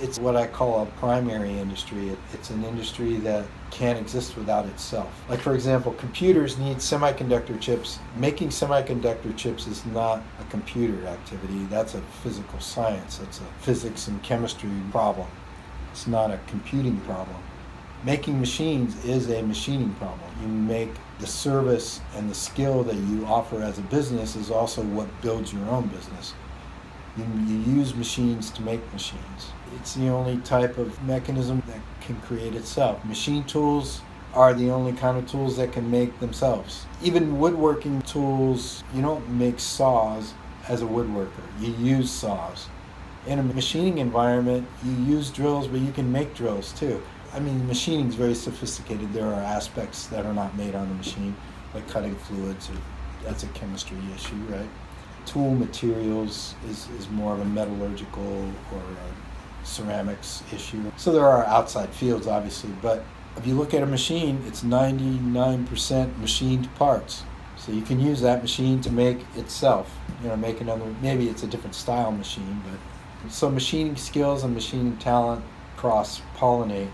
It's what I call a primary industry. It's an industry that can't exist without itself. Like, for example, computers need semiconductor chips. Making semiconductor chips is not a computer activity. That's a physical science. That's a physics and chemistry problem. It's not a computing problem. Making machines is a machining problem. You make the service, and the skill that you offer as a business is also what builds your own business. You use machines to make machines. It's the only type of mechanism that can create itself. Machine tools are the only kind of tools that can make themselves. Even woodworking tools, you don't make saws as a woodworker. You use saws. In a machining environment, you use drills, but you can make drills too. I mean, machining is very sophisticated. There are aspects that are not made on the machine, like cutting fluids. That's a chemistry issue, right? Tool materials is more of a metallurgical or a ceramics issue. So there are outside fields, obviously, but if you look at a machine, it's 99% machined parts. So you can use that machine to make itself, make another, maybe it's a different style machine, but so machining skills and machining talent cross-pollinate